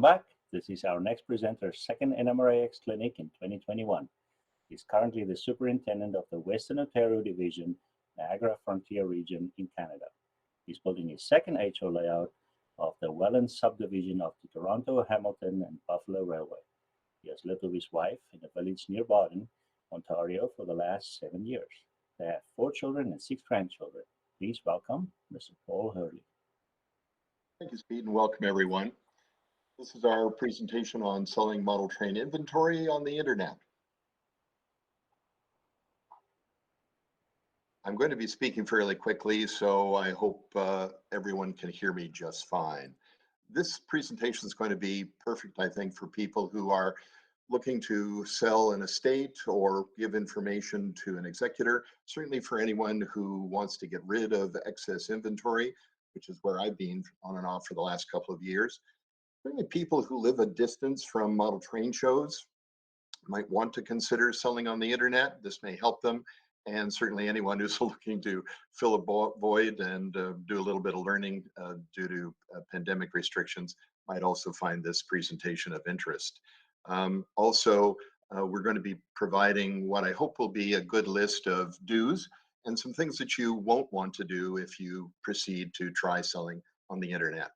Welcome back. This is our next presenter's second NMRA clinic in 2021. He's currently the superintendent of the Western Ontario Division, Niagara Frontier Region in Canada. He's building his second HO layout of the Welland subdivision of the Toronto, Hamilton, and Buffalo Railway. He has lived with his wife in a village near Boston, Ontario for the last 7 years. They have 4 children and 6 grandchildren. Please welcome Mr. Paul Hurly. Thank you, Speed, and welcome everyone. This is our presentation on selling model train inventory on the internet. I'm going to be speaking fairly quickly, so I hope everyone can hear me just fine. This presentation is going to be perfect, I think, for people who are looking to sell an estate or give information to an executor, certainly for anyone who wants to get rid of excess inventory, which is where I've been on and off for the last couple of years. Certainly people who live a distance from model train shows might want to consider selling on the internet. This may help them. And certainly anyone who's looking to fill a void and do a little bit of learning due to pandemic restrictions might also find this presentation of interest. Also, we're going to be providing what I hope will be a good list of do's and some things that you won't want to do if you proceed to try selling on the internet.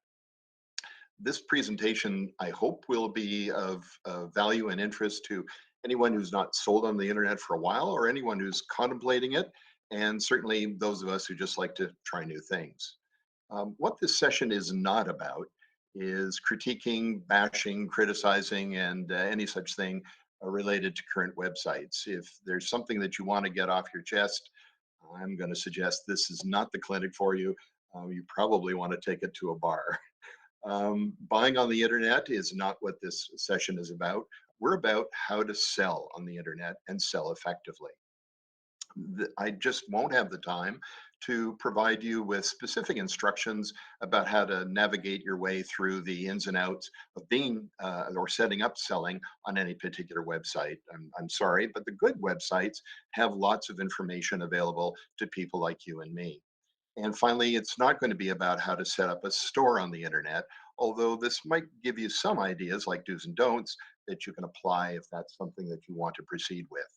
This presentation, I hope, will be of value and interest to anyone who's not sold on the internet for a while or anyone who's contemplating it, and certainly those of us who just like to try new things. What this session is not about is critiquing, bashing, criticizing, and any such thing related to current websites. If there's something that you want to get off your chest, I'm going to suggest this is not the clinic for you. You probably want to take it to a bar. Buying on the internet is not what this session is about. We're about how to sell on the internet and sell effectively. I just won't have the time to provide you with specific instructions about how to navigate your way through the ins and outs of being or setting up selling on any particular website. I'm sorry, but the good websites have lots of information available to people like you and me. And finally, it's not going to be about how to set up a store on the internet, although this might give you some ideas like do's and don'ts that you can apply if that's something that you want to proceed with.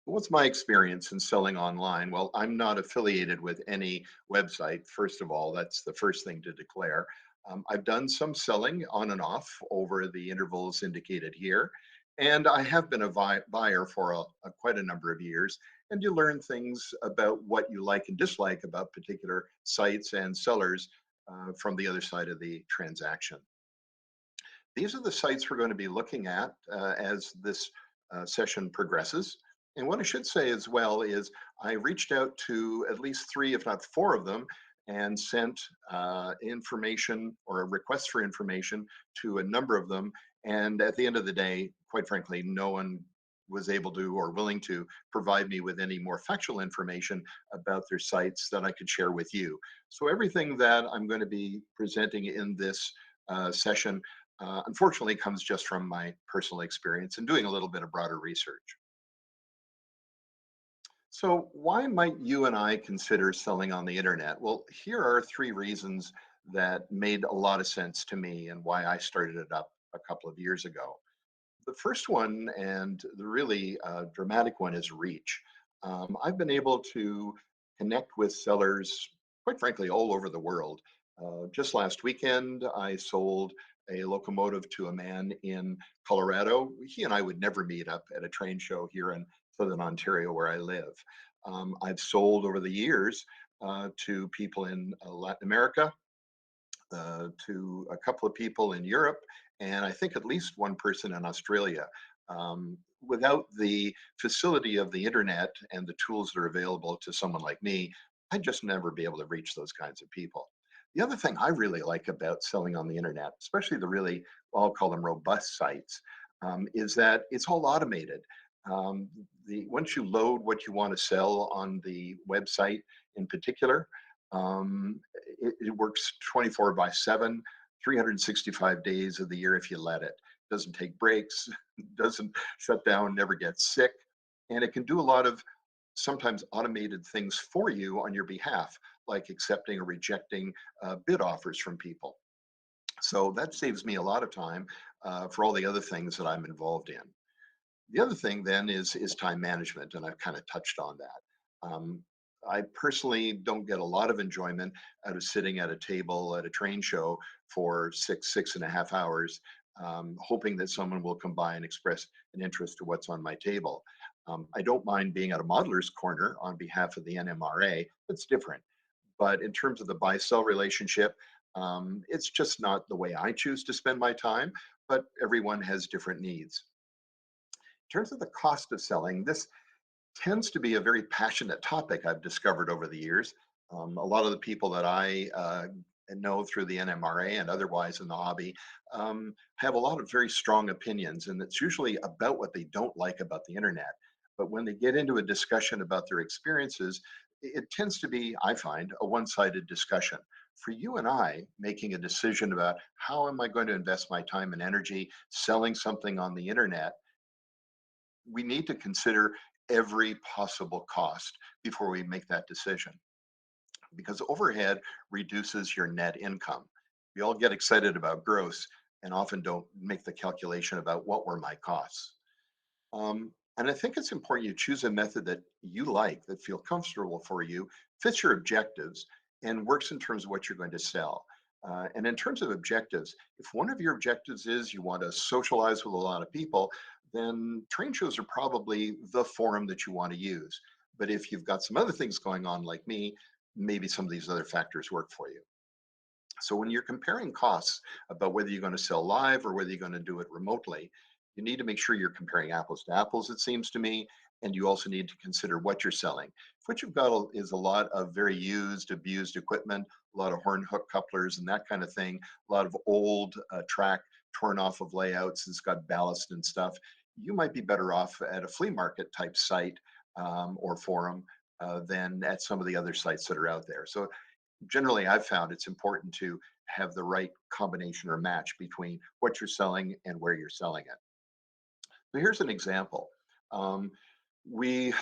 What's my experience in selling online? Well, I'm not affiliated with any website. First of all, that's the first thing to declare. I've done some selling on and off over the intervals indicated here, and I have been a buyer for quite a number of years. And you learn things about what you like and dislike about particular sites and sellers from the other side of the transaction. These are the sites we're going to be looking at as this session progresses. And what I should say as well is I reached out to at least 3, if not 4 of them, and sent information or a request for information to a number of them. And at the end of the day, quite frankly, no one was able to or willing to provide me with any more factual information about their sites that I could share with you. So everything that I'm going to be presenting in this session, unfortunately, comes just from my personal experience and doing a little bit of broader research. So why might you and I consider selling on the internet? Well, here are 3 reasons that made a lot of sense to me and why I started it up a couple of years ago. The first one, and the really dramatic one, is reach. I've been able to connect with sellers, quite frankly, all over the world. Just last weekend, I sold a locomotive to a man in Colorado. He and I would never meet up at a train show here in Southern Ontario where I live. I've sold over the years to people in Latin America, to a couple of people in Europe, and I think at least one person in Australia. Without the facility of the internet and the tools that are available to someone like me, I'd just never be able to reach those kinds of people. The other thing I really like about selling on the internet, especially the really, well, I'll call them robust sites, is that it's all automated. Once you load what you want to sell on the website in particular, it works 24/7, 365 days of the year if you let it. Doesn't take breaks, doesn't shut down, never gets sick, and it can do a lot of sometimes automated things for you on your behalf, like accepting or rejecting bid offers from people. So that saves me a lot of time for all the other things that I'm involved in. The other thing then is time management, and I've kind of touched on that. I personally don't get a lot of enjoyment out of sitting at a table at a train show for 6.5 hours, hoping that someone will come by and express an interest to what's on my table. I don't mind being at a modeler's corner on behalf of the NMRA. That's different. But in terms of the buy-sell relationship, it's just not the way I choose to spend my time, but everyone has different needs. In terms of the cost of selling, this tends to be a very passionate topic I've discovered over the years. A lot of the people that I know through the NMRA and otherwise in the hobby have a lot of very strong opinions, and it's usually about what they don't like about the internet. But when they get into a discussion about their experiences, it tends to be, I find, a one sided discussion. For you and I making a decision about how am I going to invest my time and energy selling something on the internet, we need to consider every possible cost before we make that decision, because overhead reduces your net income. We all get excited about gross and often don't make the calculation about what were my costs. And I think it's important you choose a method that you like, that feel comfortable for you, fits your objectives, and works in terms of what you're going to sell. And in terms of objectives, if one of your objectives is you want to socialize with a lot of people, then train shows are probably the forum that you want to use. But if you've got some other things going on like me, maybe some of these other factors work for you. So when you're comparing costs about whether you're going to sell live or whether you're going to do it remotely, you need to make sure you're comparing apples to apples, it seems to me. And you also need to consider what you're selling. If what you've got is a lot of very used, abused equipment, a lot of horn hook couplers and that kind of thing, a lot of old track torn off of layouts, it's got ballast and stuff, you might be better off at a flea market type site or forum than at some of the other sites that are out there. So generally I've found it's important to have the right combination or match between what you're selling and where you're selling it. So here's an example. Um, we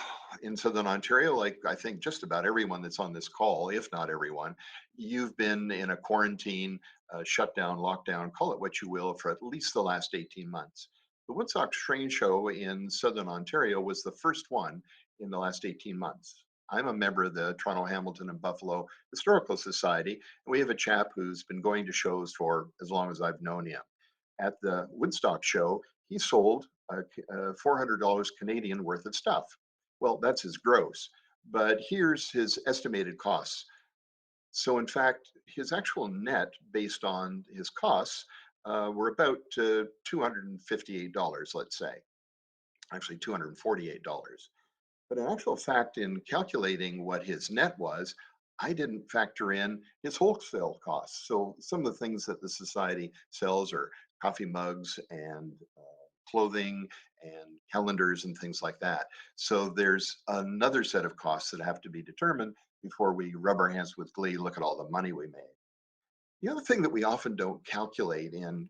in Southern Ontario, like I think just about everyone that's on this call, if not everyone, you've been in a quarantine, shutdown, lockdown, call it what you will, for at least the last 18 months. The Woodstock Train Show in Southern Ontario was the first one in the last 18 months. I'm a member of the Toronto, Hamilton, and Buffalo Historical Society, and we have a chap who's been going to shows for as long as I've known him. At the Woodstock show, he sold $400 Canadian worth of stuff. Well, that's his gross, but here's his estimated costs. So in fact, his actual net based on his costs were about $258, let's say, actually $248. But in actual fact, in calculating what his net was, I didn't factor in his wholesale costs. So some of the things that the society sells are coffee mugs and clothing and calendars and things like that. So there's another set of costs that have to be determined before we rub our hands with glee, look at all the money we made. The other thing that we often don't calculate in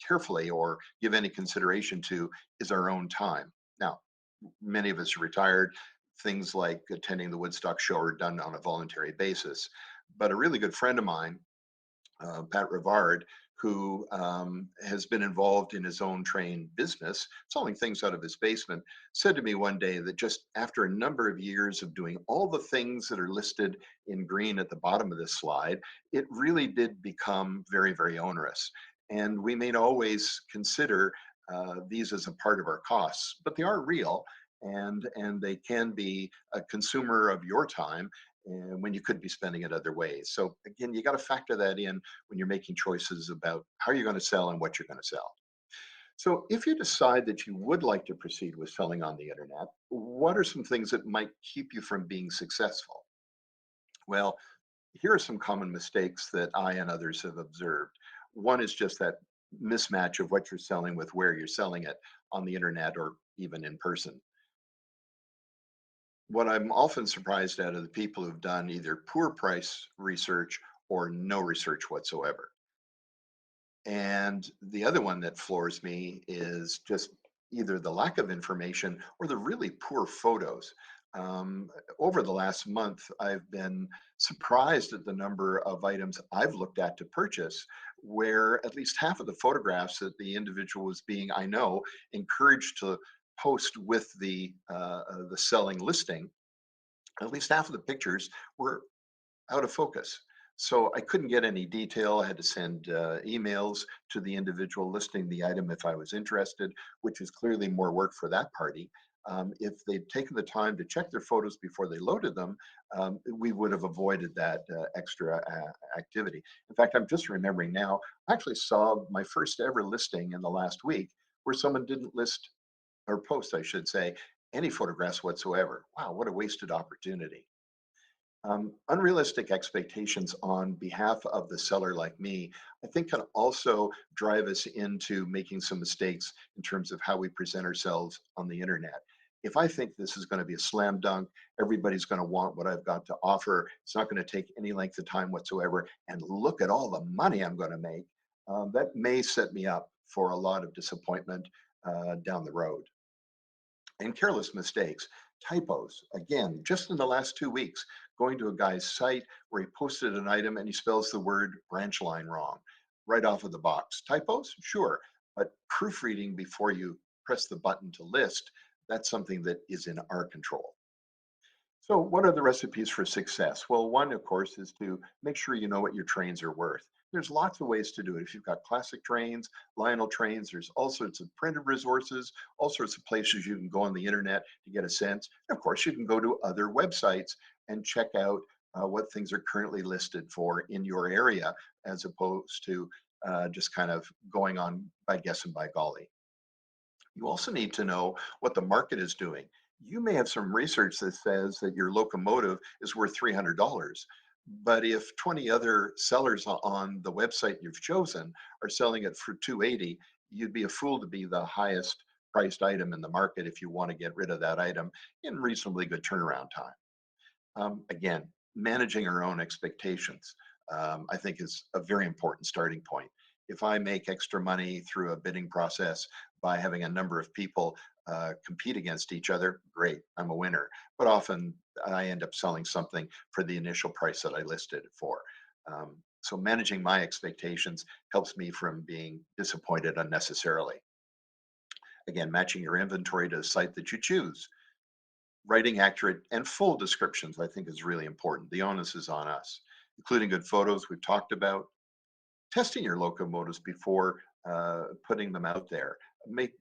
carefully or give any consideration to is our own time. Now, many of us are retired. Things like attending the Woodstock show are done on a voluntary basis. But a really good friend of mine, Pat Rivard, who has been involved in his own train business, selling things out of his basement, said to me one day that just after a number of years of doing all the things that are listed in green at the bottom of this slide, it really did become very, very onerous. And we may not always consider these as a part of our costs, but they are real, and they can be a consumer of your time and when you could be spending it other ways. So again, you got to factor that in when you're making choices about how you're going to sell and what you're going to sell. So if you decide that you would like to proceed with selling on the internet, what are some things that might keep you from being successful? Well, here are some common mistakes that I and others have observed. One is just that mismatch of what you're selling with where you're selling it on the internet or even in person. What I'm often surprised at are the people who've done either poor price research or no research whatsoever. And the other one that floors me is just either the lack of information or the really poor photos. over the last month, I've been surprised at the number of items I've looked at to purchase, where at least half of the photographs that the individual was being, I know, encouraged to post with the selling listing, at least half of the pictures were out of focus. So I couldn't get any detail. I had to send emails to the individual listing the item if I was interested, which is clearly more work for that party. If they'd taken the time to check their photos before they loaded them, we would have avoided that extra activity. In fact, I'm just remembering now, I actually saw my first ever listing in the last week where someone didn't list or post, I should say, any photographs whatsoever. Wow, what a wasted opportunity. Unrealistic expectations on behalf of the seller like me, I think can also drive us into making some mistakes in terms of how we present ourselves on the internet. If I think this is going to be a slam dunk, everybody's going to want what I've got to offer, it's not going to take any length of time whatsoever, and look at all the money I'm going to make, that may set me up for a lot of disappointment down the road. And careless mistakes, typos. Again, just in the last 2 weeks, going to a guy's site where he posted an item and he spells the word branch line wrong right off of the box. Typos, sure, but proofreading before you press the button to list, that's something that is in our control. So what are the recipes for success? Well, one, of course, is to make sure you know what your trains are worth. There's lots of ways to do it. If you've got classic trains, Lionel trains, there's all sorts of printed resources, all sorts of places you can go on the internet to get a sense. And of course, you can go to other websites and check out what things are currently listed for in your area, as opposed to just kind of going on by guess and by golly. You also need to know what the market is doing. You may have some research that says that your locomotive is worth $300, but if 20 other sellers on the website you've chosen are selling it for 280, you'd be a fool to be the highest priced item in the market if you want to get rid of that item in reasonably good turnaround time. Again, managing our own expectations, I think is a very important starting point. If I make extra money through a bidding process by having a number of people compete against each other, great, I'm a winner. But often I end up selling something for the initial price that I listed it for. So managing my expectations helps me from being disappointed unnecessarily. Again, matching your inventory to the site that you choose. Writing accurate and full descriptions, I think, is really important. The onus is on us, including good photos we've talked about. Testing your locomotives before putting them out there. Make,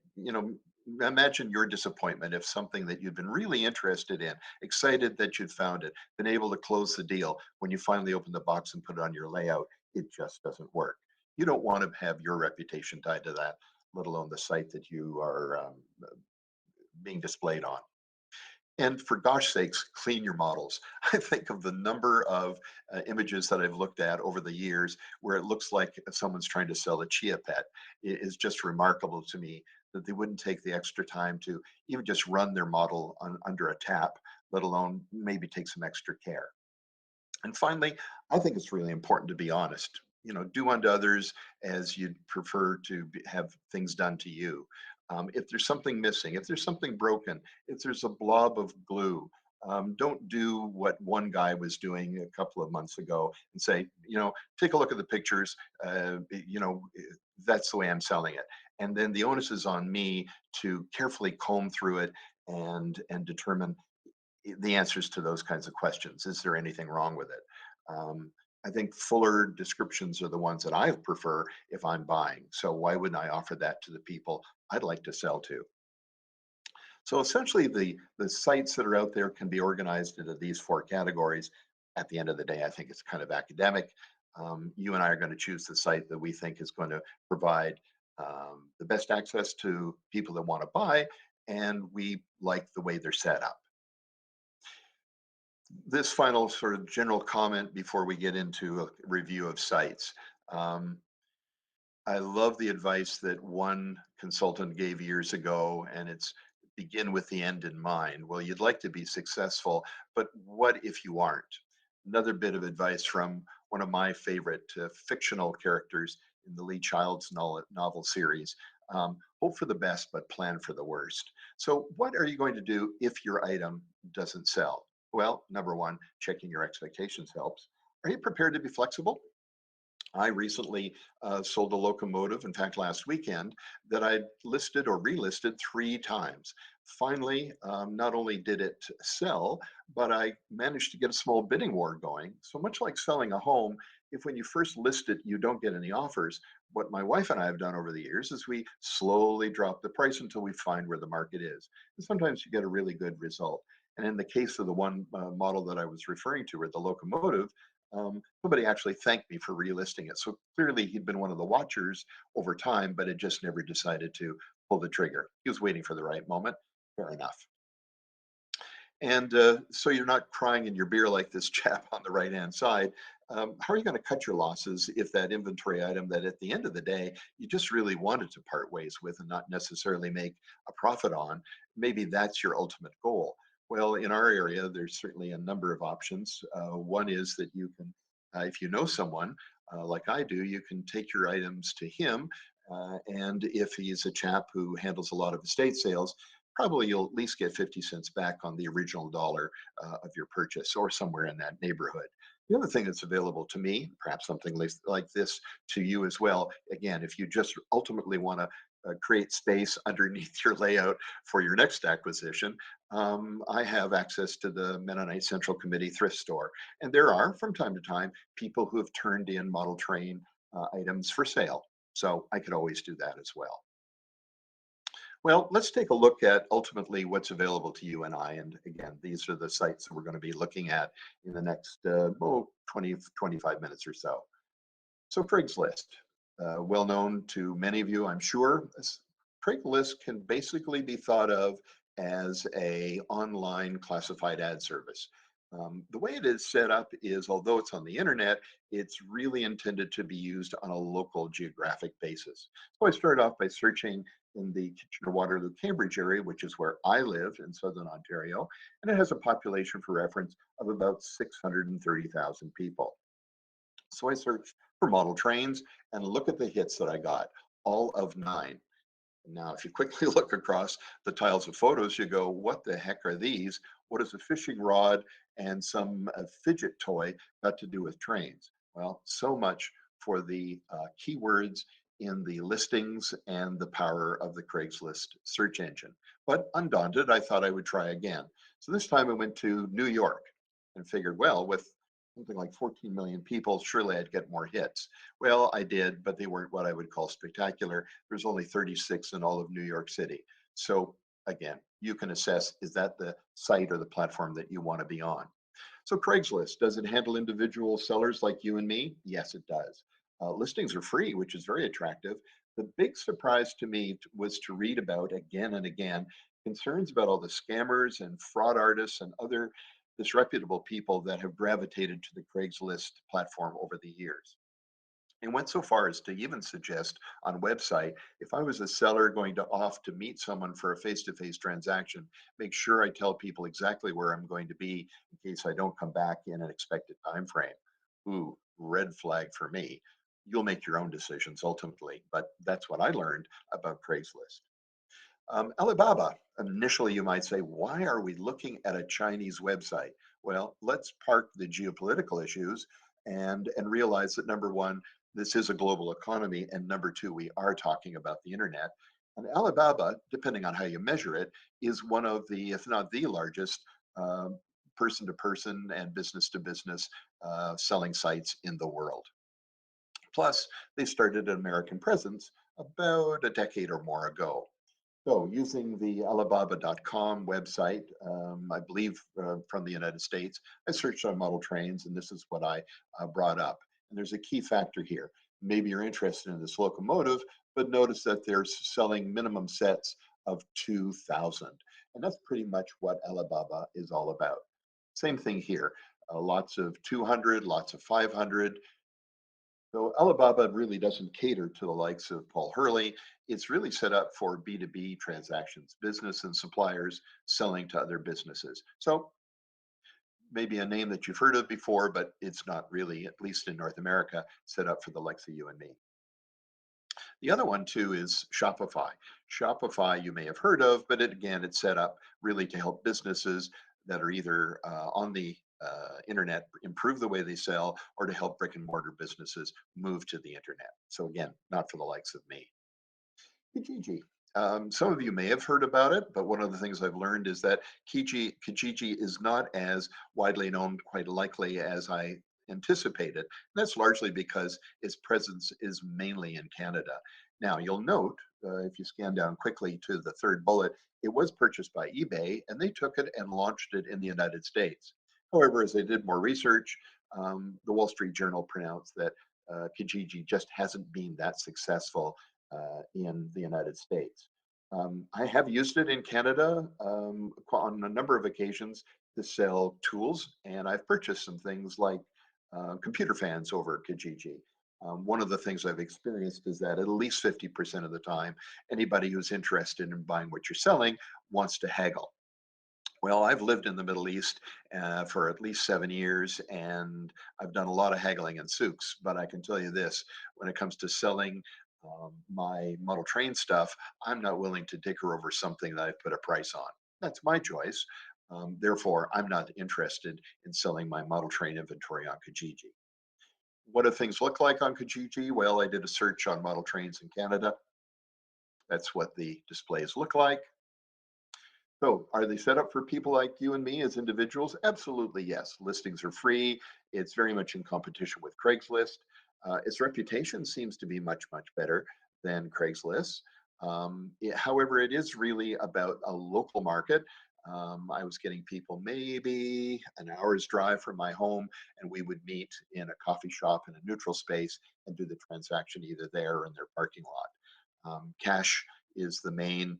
imagine your disappointment if something that you've been really interested in, excited that you'd found it, been able to close the deal, when you finally open the box and put it on your layout, it just doesn't work. You don't want to have your reputation tied to that, let alone the site that you are being displayed on. And for gosh sakes, clean your models. I think of the number of images that I've looked at over the years where it looks like someone's trying to sell a chia pet. It is just remarkable to me that they wouldn't take the extra time to even just run their model under a tap, let alone maybe take some extra care. And finally, I think it's really important to be honest. Do unto others as you'd prefer to have things done to you. If there's something missing, if there's something broken, if there's a blob of glue, don't do what one guy was doing a couple of months ago and say, take a look at the pictures. That's the way I'm selling it. And then the onus is on me to carefully comb through it and determine the answers to those kinds of questions. Is there anything wrong with it? I think fuller descriptions are the ones that I prefer if I'm buying. So why wouldn't I offer that to the people I'd like to sell to? So essentially, the sites that are out there can be organized into these four categories. At the end of the day, I think it's kind of academic. You and I are going to choose the site that we think is going to provide the best access to people that want to buy, and we like the way they're set up. This final sort of general comment before we get into a review of sites. I love the advice that one consultant gave years ago, and it's begin with the end in mind. Well, you'd like to be successful, but what if you aren't? Another bit of advice from one of my favorite fictional characters in the Lee Child's novel series. Hope for the best, but plan for the worst. So, what are you going to do if your item doesn't sell? Well, number one, checking your expectations helps. Are you prepared to be flexible? I recently sold a locomotive, in fact, last weekend, that I listed or relisted 3 times. Finally, not only did it sell, but I managed to get a small bidding war going. So much like selling a home, if when you first list it, you don't get any offers, what my wife and I have done over the years is we slowly drop the price until we find where the market is. And sometimes you get a really good result. And in the case of the one model that I was referring to, or the locomotive, somebody actually thanked me for relisting it. So clearly he'd been one of the watchers over time, but had just never decided to pull the trigger. He was waiting for the right moment. Fair enough. And so you're not crying in your beer like this chap on the right hand side. How are you going to cut your losses if that inventory item that at the end of the day you just really wanted to part ways with and not necessarily make a profit on? Maybe that's your ultimate goal. Well, in our area, there's certainly a number of options. One is that you can, if you know someone like I do, you can take your items to him. And if he's a chap who handles a lot of estate sales, probably you'll at least get 50 cents back on the original dollar of your purchase or somewhere in that neighborhood. The other thing that's available to me, perhaps something like this to you as well, again, if you just ultimately want to create space underneath your layout for your next acquisition, I have access to the Mennonite Central Committee thrift store. And there are, from time to time, people who have turned in model train items for sale. So I could always do that as well. Well, let's take a look at ultimately what's available to you and I. And again, these are the sites that we're going to be looking at in the next 20, 25 minutes or so. So Craigslist, well known to many of you, I'm sure. Craigslist can basically be thought of as a online classified ad service. The way it is set up is, although it's on the internet, it's really intended to be used on a local geographic basis. So I started off by searching in the Kitchener-Waterloo, Cambridge area, which is where I live in Southern Ontario, and it has a population, for reference, of about 630,000 people. So I searched for model trains and look at the hits that I got, all of 9. Now, if you quickly look across the tiles of photos, you go, what the heck are these? What is a fishing rod and some fidget toy got to do with trains? Well, so much for the keywords in the listings and the power of the Craigslist search engine. But undaunted, I thought I would try again. So this time I went to New York and figured, well, with something like 14 million people, surely I'd get more hits. Well, I did, but they weren't what I would call spectacular. There's only 36 in all of New York City. So again, you can assess, is that the site or the platform that you want to be on? So Craigslist, does it handle individual sellers like you and me? Yes, it does. Listings are free, which is very attractive. The big surprise to me was to read about again and again concerns about all the scammers and fraud artists and other disreputable people that have gravitated to the Craigslist platform over the years. And went so far as to even suggest on website, if I was a seller going to off to meet someone for a face-to-face transaction, make sure I tell people exactly where I'm going to be in case I don't come back in an expected time frame. Ooh, red flag for me. You'll make your own decisions ultimately, but that's what I learned about Craigslist. Alibaba, initially you might say, why are we looking at a Chinese website? Well, let's park the geopolitical issues and realize that number one, this is a global economy, and number two, we are talking about the internet. And Alibaba, depending on how you measure it, is one of the, if not the largest, person to person and business to business selling sites in the world. Plus, they started an American presence about a decade or more ago. So using the Alibaba.com website, I believe from the United States, I searched on model trains and this is what I brought up. And there's a key factor here. Maybe you're interested in this locomotive, but notice that they're selling minimum sets of 2,000. And that's pretty much what Alibaba is all about. Same thing here. Lots of 200, lots of 500. So Alibaba really doesn't cater to the likes of Paul Hurly. It's really set up for B2B transactions, business and suppliers selling to other businesses. So maybe a name that you've heard of before, but it's not really, at least in North America, set up for the likes of you and me. The other one too is Shopify. Shopify you may have heard of, but it's set up really to help businesses that are either on the internet improve the way they sell, or to help brick and mortar businesses move to the internet. So again, not for the likes of me. Kijiji. Some of you may have heard about it, but one of the things I've learned is that Kijiji is not as widely known, quite likely, as I anticipated. And that's largely because its presence is mainly in Canada. Now, you'll note, if you scan down quickly to the third bullet, it was purchased by eBay, and they took it and launched it in the United States. However, as I did more research, the Wall Street Journal pronounced that Kijiji just hasn't been that successful in the United States. I have used it in Canada on a number of occasions to sell tools, and I've purchased some things like computer fans over Kijiji. One of the things I've experienced is that at least 50% of the time, anybody who's interested in buying what you're selling wants to haggle. Well, I've lived in the Middle East for at least 7 years, and I've done a lot of haggling in souks. But I can tell you this: when it comes to selling my model train stuff, I'm not willing to dicker over something that I've put a price on. That's my choice. Therefore, I'm not interested in selling my model train inventory on Kijiji. What do things look like on Kijiji? Well, I did a search on model trains in Canada. That's what the displays look like. So, are they set up for people like you and me as individuals? Absolutely, yes. Listings are free. It's very much in competition with Craigslist. Its reputation seems to be much, much better than Craigslist. However, it is really about a local market. I was getting people maybe an hour's drive from my home, and we would meet in a coffee shop in a neutral space and do the transaction either there or in their parking lot. Cash is the main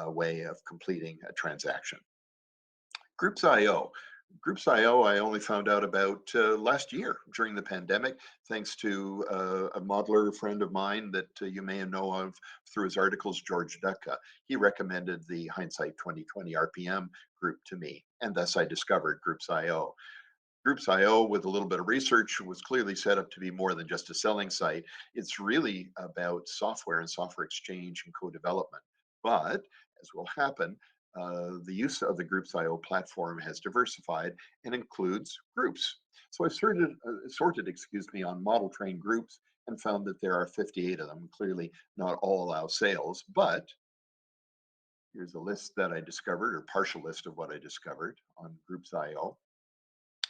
way of completing a transaction. Groups.io. Groups.io, I only found out about last year during the pandemic, thanks to a modeler friend of mine that you may know of through his articles, George Ducka. He recommended the Hindsight 2020 RPM group to me, and thus I discovered Groups.io. Groups.io, with a little bit of research, was clearly set up to be more than just a selling site. It's really about software and software exchange and co-development. But, as will happen, the use of the Groups.io platform has diversified and includes groups. So I've sorted on model train groups and found that there are 58 of them. Clearly, not all allow sales, but here's a list that I discovered, or partial list of what I discovered on Groups.io.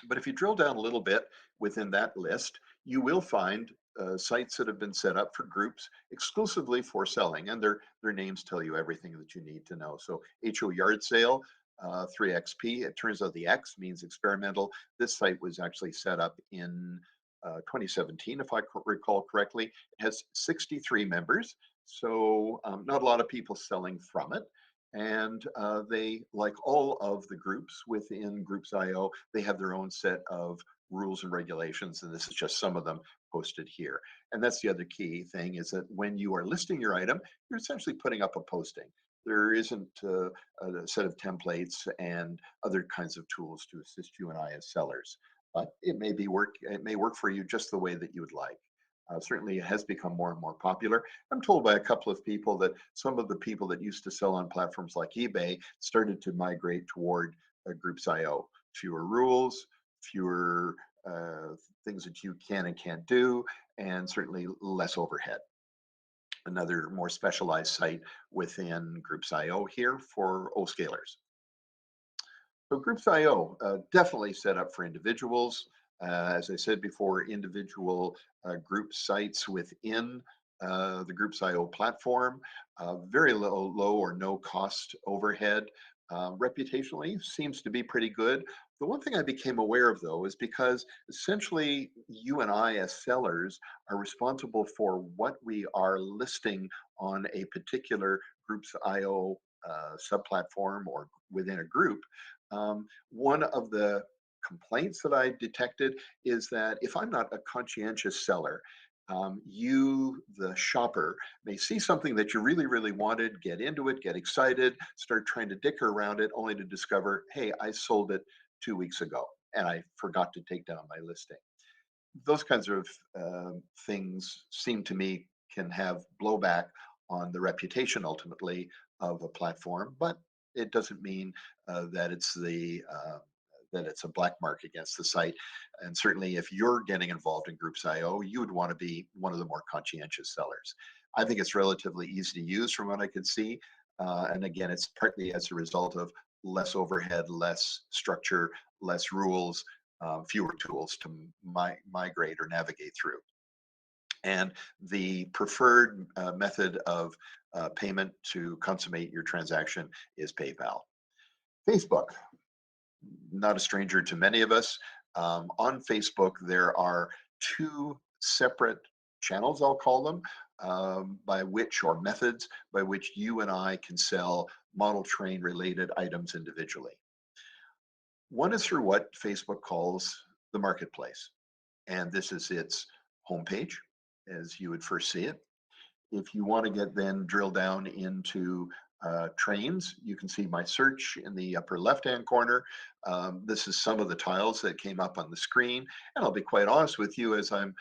But if you drill down a little bit within that list, you will find sites that have been set up for groups exclusively for selling, and their names tell you everything that you need to know. So HO Yard Sale, 3XP, it turns out the X means experimental. This site was actually set up in 2017, if I recall correctly. It has 63 members, so not a lot of people selling from it. And they, like all of the groups within Groups.io, they have their own set of rules and regulations, and this is just some of them posted here. And that's the other key thing, is that when you are listing your item, you're essentially putting up a posting. There isn't a set of templates and other kinds of tools to assist you and I as sellers, but it may work for you just the way that you would like. Certainly, it has become more and more popular. I'm told by a couple of people that some of the people that used to sell on platforms like eBay started to migrate toward Groups.io. Fewer rules, fewer things that you can and can't do, and certainly less overhead. Another more specialized site within Groups.io here for O-scalers. So Groups.io, definitely set up for individuals. As I said before, individual group sites within the Groups.io platform, very low or no cost overhead. Reputationally seems to be pretty good. The one thing I became aware of, though, is because essentially you and I as sellers are responsible for what we are listing on a particular Groups.io subplatform or within a group. One of the complaints that I detected is that if I'm not a conscientious seller, you, the shopper, may see something that you really, really wanted, get into it, get excited, start trying to dicker around it, only to discover, hey, I sold it 2 weeks ago and I forgot to take down my listing. Those kinds of things seem to me can have blowback on the reputation ultimately of a platform, but it doesn't mean that it's a black mark against the site. And certainly, if you're getting involved in Groups IO, you would want to be one of the more conscientious sellers. I think it's relatively easy to use from what I could see. And again, it's partly as a result of less overhead, less structure, less rules, fewer tools to migrate or navigate through. And the preferred method of payment to consummate your transaction is PayPal. Facebook, not a stranger to many of us. On Facebook, there are two separate channels, I'll call them, by which, or methods by which you and I can sell model train related items individually. One is through what Facebook calls the marketplace. And this is its homepage, as you would first see it. If you want to get then drill down into trains, you can see my search in the upper left-hand corner. This is some of the tiles that came up on the screen. And I'll be quite honest with you, as I'm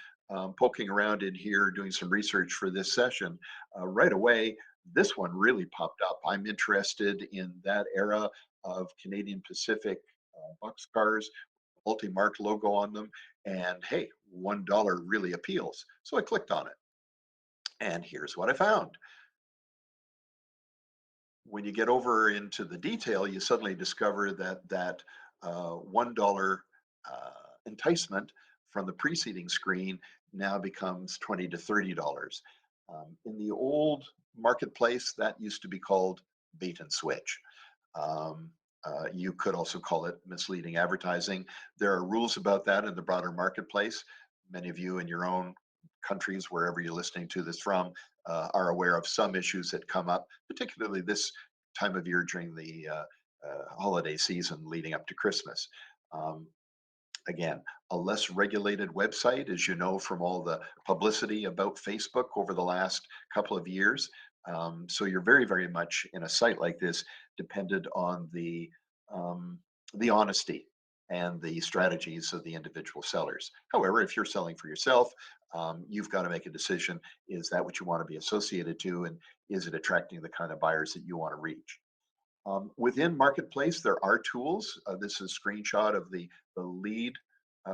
poking around in here doing some research for this session, right away, this one really popped up. I'm interested in that era of Canadian Pacific boxcars, multi-mark logo on them, and hey, $1 really appeals. So I clicked on it. And here's what I found. When you get over into the detail, you suddenly discover that $1 enticement from the preceding screen now becomes $20 to $30. In the old marketplace, that used to be called bait and switch. You could also call it misleading advertising. There are rules about that in the broader marketplace. Many of you in your own countries, wherever you're listening to this from, are aware of some issues that come up, particularly this time of year during the holiday season leading up to Christmas. Again, a less regulated website, as you know from all the publicity about Facebook over the last couple of years. So you're very, very much in a site like this dependent on the honesty and the strategies of the individual sellers. However, if you're selling for yourself, you've got to make a decision. Is that what you want to be associated to? And is it attracting the kind of buyers that you want to reach? Within Marketplace, there are tools. This is a screenshot of the lead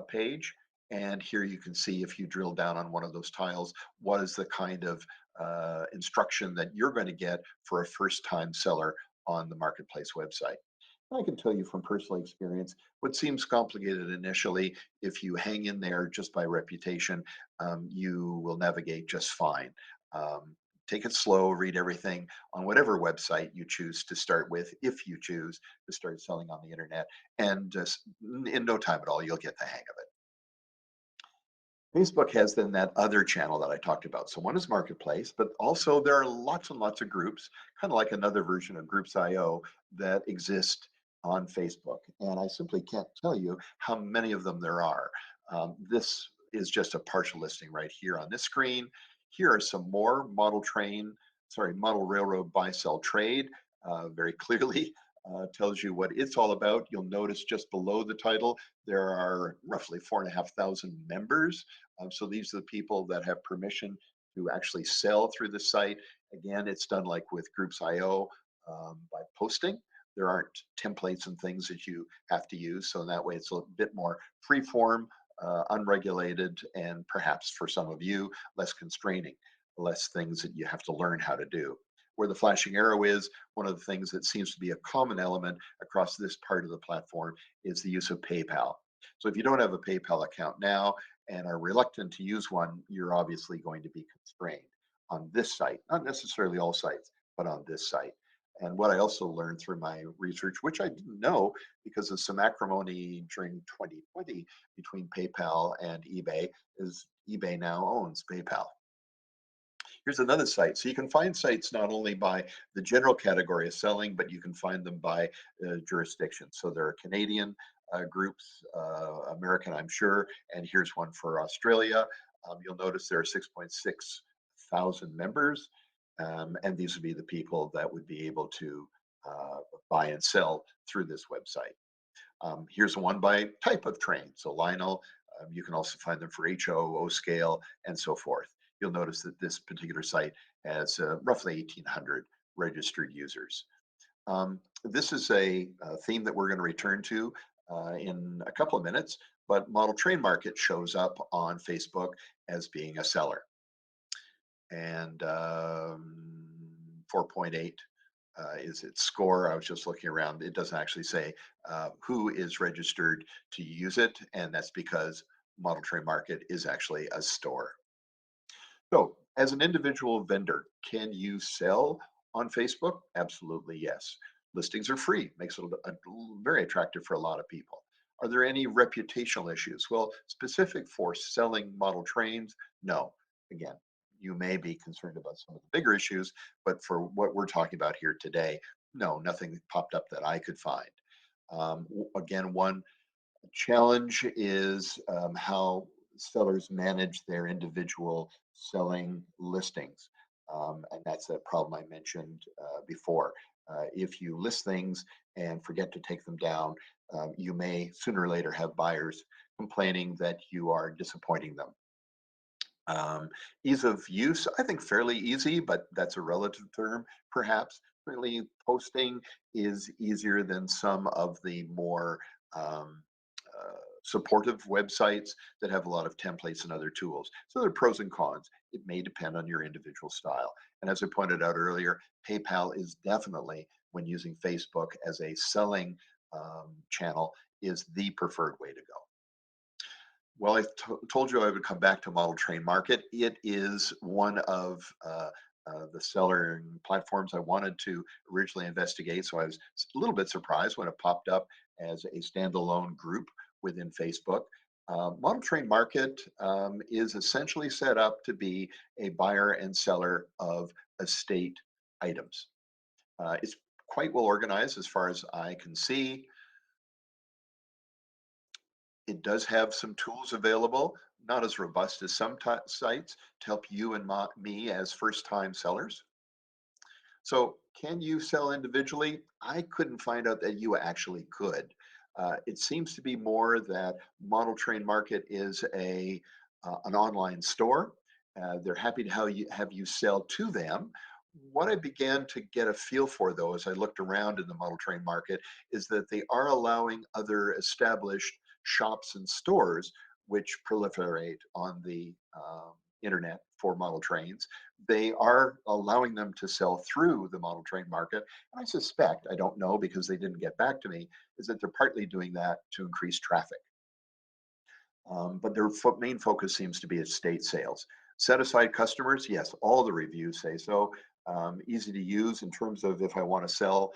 page. And here you can see, if you drill down on one of those tiles, what is the kind of instruction that you're going to get for a first-time seller on the Marketplace website. I can tell you from personal experience, what seems complicated initially, if you hang in there just by reputation, you will navigate just fine. Take it slow, read everything on whatever website you choose to start with, if you choose to start selling on the internet, and just in no time at all, you'll get the hang of it. Facebook has then that other channel that I talked about. So one is Marketplace, but also there are lots and lots of groups, kind of like another version of Groups IO, that exist on Facebook. And I simply can't tell you how many of them there are. This is just a partial listing right here on this screen. Here are some more model railroad buy, sell, trade. Very clearly tells you what it's all about. You'll notice just below the title, there are roughly 4,500 members. So these are the people that have permission to actually sell through the site. Again, it's done like with Groups IO by posting. There aren't templates and things that you have to use. So in that way, it's a bit more free form, unregulated, and perhaps for some of you, less constraining, less things that you have to learn how to do. Where the flashing arrow is, one of the things that seems to be a common element across this part of the platform is the use of PayPal. So if you don't have a PayPal account now and are reluctant to use one, you're obviously going to be constrained on this site, not necessarily all sites, but on this site. And what I also learned through my research, which I didn't know because of some acrimony during 2020 between PayPal and eBay, is eBay now owns PayPal. Here's another site. So you can find sites not only by the general category of selling, but you can find them by jurisdiction. So there are Canadian groups, American, I'm sure, and here's one for Australia. You'll notice there are 6.6 thousand members, and these would be the people that would be able to buy and sell through this website. Here's one by type of train. So Lionel, you can also find them for HO, O scale, and so forth. you'll notice that this particular site has roughly 1,800 registered users. This is a theme that we're going to return to in a couple of minutes, but Model Train Market shows up on Facebook as being a seller. And 4.8 is its score. I was just looking around. It doesn't actually say who is registered to use it, and that's because Model Train Market is actually a store. So, as an individual vendor, can you sell on Facebook? Absolutely, yes. Listings are free, makes it very attractive for a lot of people. Are there any reputational issues? Well, specific for selling model trains, no. Again, you may be concerned about some of the bigger issues, but for what we're talking about here today, no, nothing popped up that I could find. Again, one challenge is how sellers manage their individual selling listings. And that's a problem I mentioned before. If you list things and forget to take them down, you may sooner or later have buyers complaining that you are disappointing them. Ease of use, I think fairly easy, but that's a relative term, perhaps. Certainly, posting is easier than some of the more supportive websites that have a lot of templates and other tools. So there are pros and cons. It may depend on your individual style. And as I pointed out earlier, PayPal is definitely, when using Facebook as a selling channel, is the preferred way to go. Well, I told you I would come back to Model Train Market. It is one of the seller platforms I wanted to originally investigate. So I was a little bit surprised when it popped up as a standalone group within Facebook. Model Train Market is essentially set up to be a buyer and seller of estate items. It's quite well organized as far as I can see. It does have some tools available, not as robust as some sites, to help you and me as first-time sellers. So can you sell individually? I couldn't find out that you actually could. It seems to be more that Model Train Market is an online store. They're happy to have you sell to them. What I began to get a feel for, though, as I looked around in the Model Train Market, is that they are allowing other established shops and stores which proliferate on the internet for model trains. They are allowing them to sell through the model train market. And I suspect, I don't know because they didn't get back to me, is that they're partly doing that to increase traffic. But their main focus seems to be estate sales. Set aside customers, yes, all the reviews say so. Easy to use in terms of if I want to sell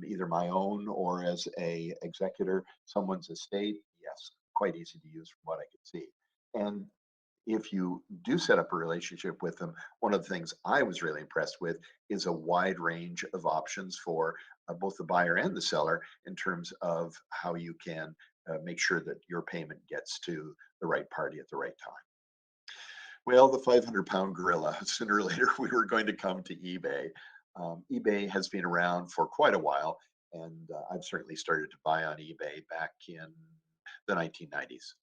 either my own or as a executor someone's estate, yes, quite easy to use from what I can see. And if you do set up a relationship with them, one of the things I was really impressed with is a wide range of options for both the buyer and the seller in terms of how you can make sure that your payment gets to the right party at the right time. Well, the 500-pound gorilla, sooner or later, we were going to come to eBay. eBay has been around for quite a while, and I've certainly started to buy on eBay back in the 1990s.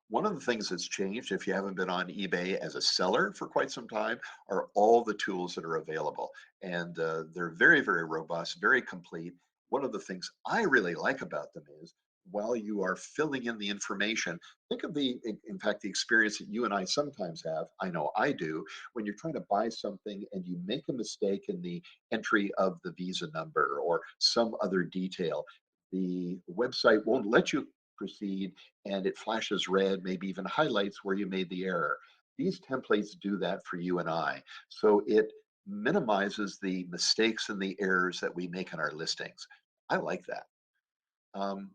One of the things that's changed, if you haven't been on eBay as a seller for quite some time, are all the tools that are available. And they're very, very robust, very complete. One of the things I really like about them is while you are filling in the information, think of in fact, the experience that you and I sometimes have, I know I do, when you're trying to buy something and you make a mistake in the entry of the Visa number or some other detail. The website won't let you proceed and it flashes red, maybe even highlights where you made the error. These templates do that for you and I. So it minimizes the mistakes and the errors that we make in our listings. I like that.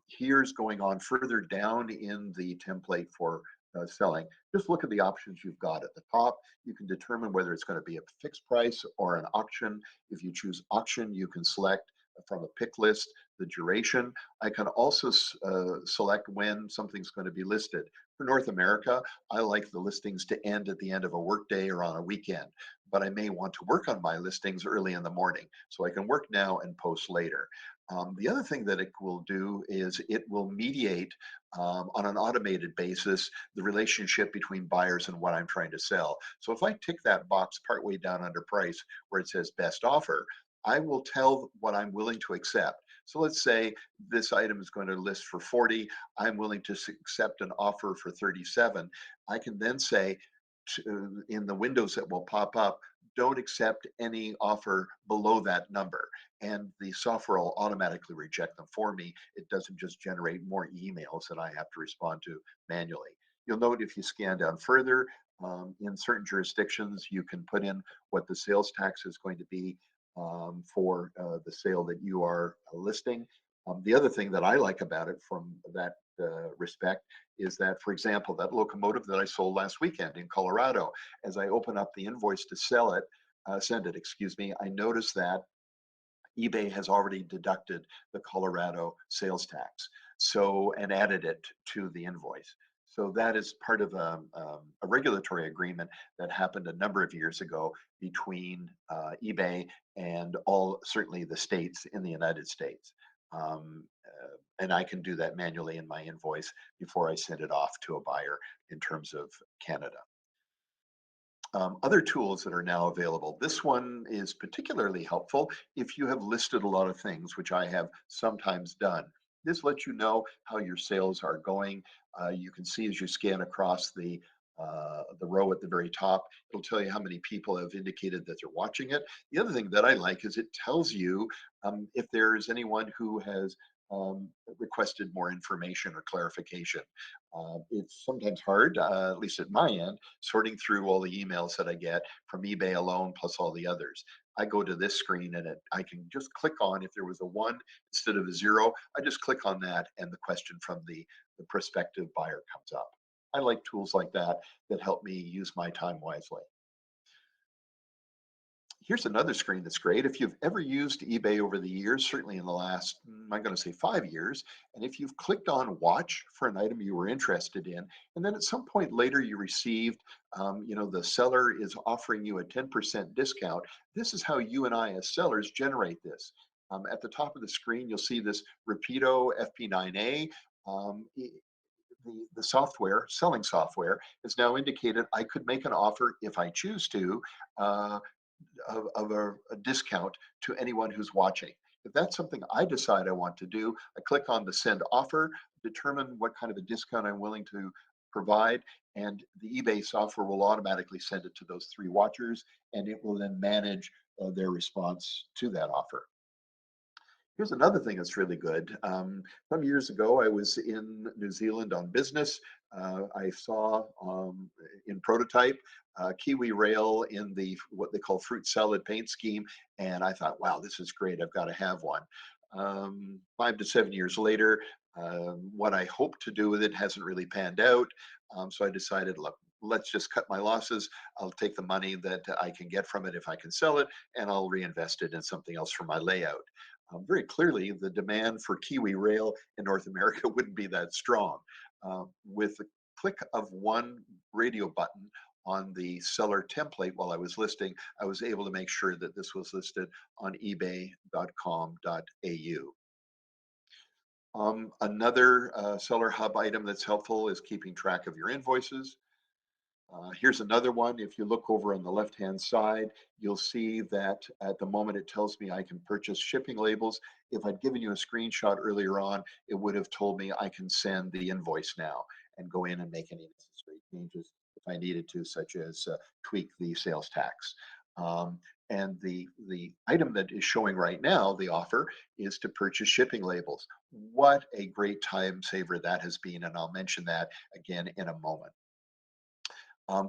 Here's going on further down in the template for selling. Just look at the options you've got at the top. You can determine whether it's going to be a fixed price or an auction. If you choose auction, you can select from a pick list the duration. I can also select when something's going to be listed. For North America, I like the listings to end at the end of a workday or on a weekend, but I may want to work on my listings early in the morning, so I can work now and post later. The other thing that it will do is it will mediate on an automated basis the relationship between buyers and what I'm trying to sell. So if I tick that box partway down under price where it says best offer, I will tell what I'm willing to accept. So let's say this item is going to list for 40. I'm willing to accept an offer for 37. I can then say in the windows that will pop up, don't accept any offer below that number. And the software will automatically reject them for me. It doesn't just generate more emails that I have to respond to manually. You'll note if you scan down further, in certain jurisdictions, you can put in what the sales tax is going to be for the sale that you are listing. The other thing that I like about it from that respect is that, for example, that locomotive that I sold last weekend in Colorado, as I open up the invoice to send it, excuse me, I noticed that eBay has already deducted the Colorado sales tax, so and added it to the invoice. So that is part of a regulatory agreement that happened a number of years ago between eBay and certainly the states in the United States. And I can do that manually in my invoice before I send it off to a buyer in terms of Canada. Other tools that are now available. This one is particularly helpful if you have listed a lot of things, which I have sometimes done. This lets you know how your sales are going. You can see as you scan across the row at the very top, it'll tell you how many people have indicated that they're watching it. The other thing that I like is it tells you if there's anyone who has requested more information or clarification. It's sometimes hard, at least at my end, sorting through all the emails that I get from eBay alone, plus all the others. I go to this screen and I can just click on, if there was a one instead of a zero, I just click on that and the question from the prospective buyer comes up. I like tools like that that help me use my time wisely. Here's another screen that's great. If you've ever used eBay over the years, certainly in the last, I'm going to say 5 years, and if you've clicked on watch for an item you were interested in, and then at some point later you received, the seller is offering you a 10% discount, this is how you and I as sellers generate this. At the top of the screen, you'll see this Rapido FP9A. The software, selling software, has now indicated I could make an offer if I choose to, of a discount to anyone who's watching. If that's something I decide I want to do, I click on the send offer, determine what kind of a discount I'm willing to provide, and the eBay software will automatically send it to those three watchers, and it will then manage their response to that offer. Here's another thing that's really good. Some years ago, I was in New Zealand on business. I saw in prototype Kiwi Rail in what they call fruit salad paint scheme, and I thought, wow, this is great. I've got to have one. 5 to 7 years later, what I hoped to do with it hasn't really panned out. So I decided, look, let's just cut my losses. I'll take the money that I can get from it if I can sell it, and I'll reinvest it in something else for my layout. Very clearly, the demand for Kiwi Rail in North America wouldn't be that strong. With the click of one radio button on the seller template while I was listing, I was able to make sure that this was listed on ebay.com.au. Another Seller Hub item that's helpful is keeping track of your invoices. Here's another one. If you look over on the left-hand side, you'll see that at the moment it tells me I can purchase shipping labels. If I'd given you a screenshot earlier on, it would have told me I can send the invoice now and go in and make any necessary changes if I needed to, such as tweak the sales tax. And the item that is showing right now, the offer, is to purchase shipping labels. What a great time saver that has been, and I'll mention that again in a moment.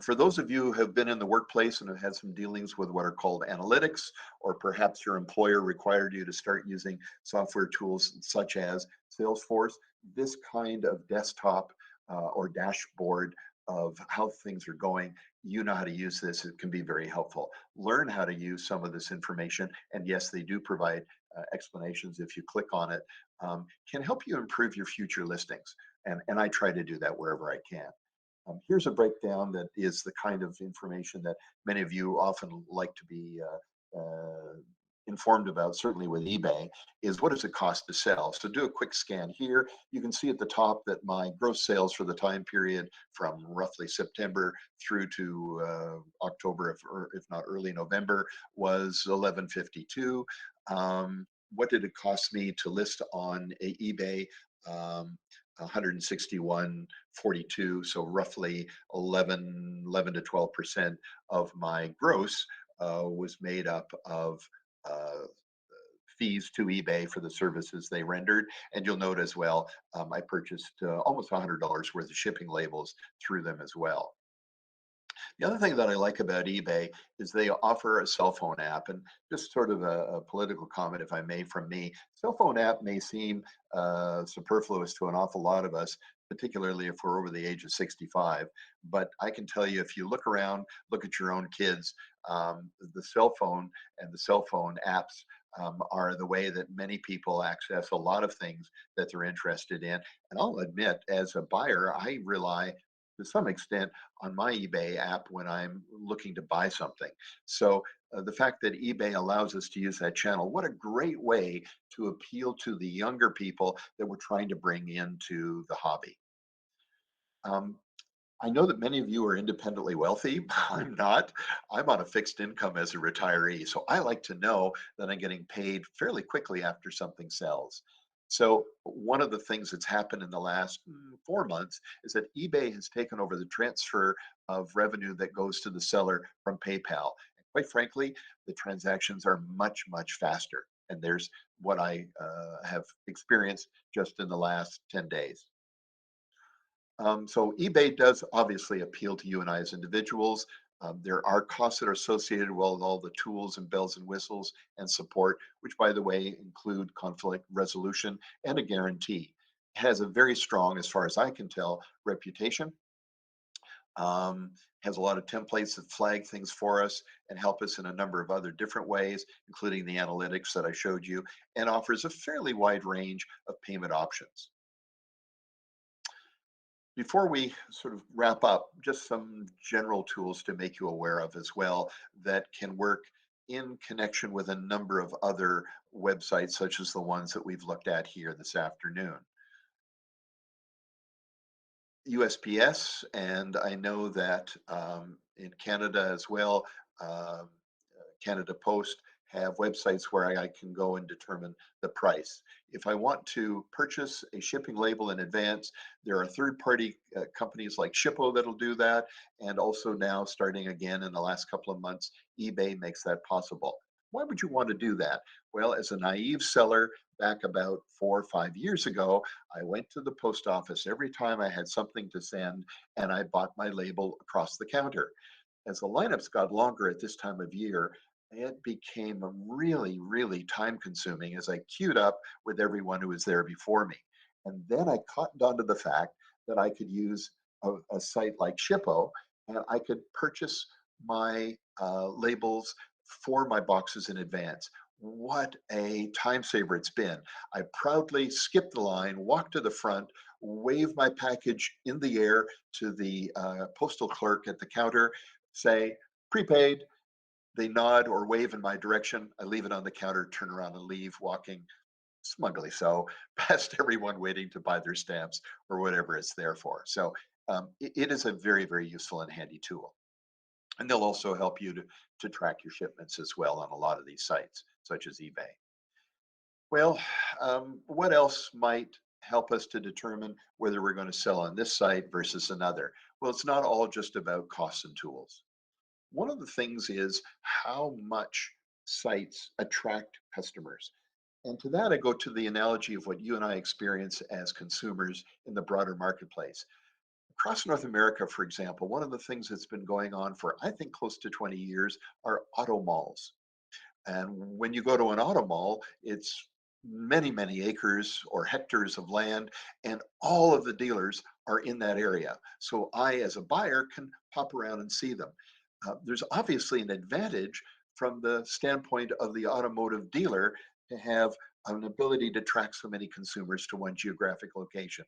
For those of you who have been in the workplace and have had some dealings with what are called analytics, or perhaps your employer required you to start using software tools such as Salesforce, this kind of desktop or dashboard of how things are going, you know how to use this. It can be very helpful. Learn how to use some of this information, and yes, they do provide explanations if you click on it, can help you improve your future listings. And I try to do that wherever I can. Here's a breakdown that is the kind of information that many of you often like to be informed about, certainly with eBay, is what does it cost to sell? So do a quick scan here. You can see at the top that my gross sales for the time period from roughly September through to October, or if not early November, was 1152. What did it cost me to list on eBay? 161.42, so roughly 11 to 12% of my gross was made up of uh, fees to eBay for the services they rendered. And you'll note as well, I purchased almost $100 worth of shipping labels through them as well. The other thing that I like about eBay is they offer a cell phone app, and just sort of a political comment, if I may, from me. Cell phone app may seem superfluous to an awful lot of us, particularly if we're over the age of 65. But I can tell you, if you look around, look at your own kids, the cell phone and the cell phone apps are the way that many people access a lot of things that they're interested in. And I'll admit, as a buyer, I rely to some extent on my eBay app when I'm looking to buy something. So the fact that eBay allows us to use that channel, what a great way to appeal to the younger people that we're trying to bring into the hobby. Um, I know that many of you are independently wealthy. I'm not. I'm on a fixed income as a retiree. So I like to know that I'm getting paid fairly quickly after something sells. So one of the things that's happened in the last 4 months is that eBay has taken over the transfer of revenue that goes to the seller from PayPal. And quite frankly, the transactions are much, much faster. And there's what I have experienced just in the last 10 days. So eBay does obviously appeal to you and I as individuals. There are costs that are associated with all the tools and bells and whistles and support, which, by the way, include conflict resolution and a guarantee. It has a very strong, as far as I can tell, reputation. Has a lot of templates that flag things for us and help us in a number of other different ways, including the analytics that I showed you, and offers a fairly wide range of payment options. Before we sort of wrap up, just some general tools to make you aware of as well that can work in connection with a number of other websites, such as the ones that we've looked at here this afternoon. USPS, and I know that in Canada as well, Canada Post have websites where I can go and determine the price. If I want to purchase a shipping label in advance, there are third-party companies like Shippo that'll do that, and also now starting again in the last couple of months, eBay makes that possible. Why would you want to do that? Well, as a naive seller back about 4 or 5 years ago, I went to the post office every time I had something to send, and I bought my label across the counter. As the lineups got longer at this time of year, it became really, really time consuming as I queued up with everyone who was there before me. And then I cottoned onto the fact that I could use a site like Shippo, and I could purchase my labels for my boxes in advance. What a time saver it's been. I proudly skipped the line, walked to the front, wave my package in the air to the postal clerk at the counter, say, prepaid. They nod or wave in my direction. I leave it on the counter, turn around and leave, walking smugly so past everyone waiting to buy their stamps or whatever it's there for. So it is a very, very useful and handy tool. And they'll also help you to track your shipments as well on a lot of these sites, such as eBay. Well, what else might help us to determine whether we're going to sell on this site versus another? Well, it's not all just about costs and tools. One of the things is how much sites attract customers. And to that, I go to the analogy of what you and I experience as consumers in the broader marketplace. Across North America, for example, one of the things that's been going on for, I think, close to 20 years are auto malls. And when you go to an auto mall, it's many, many acres or hectares of land, and all of the dealers are in that area. So I, as a buyer, can pop around and see them. There's obviously an advantage from the standpoint of the automotive dealer to have an ability to track so many consumers to one geographic location.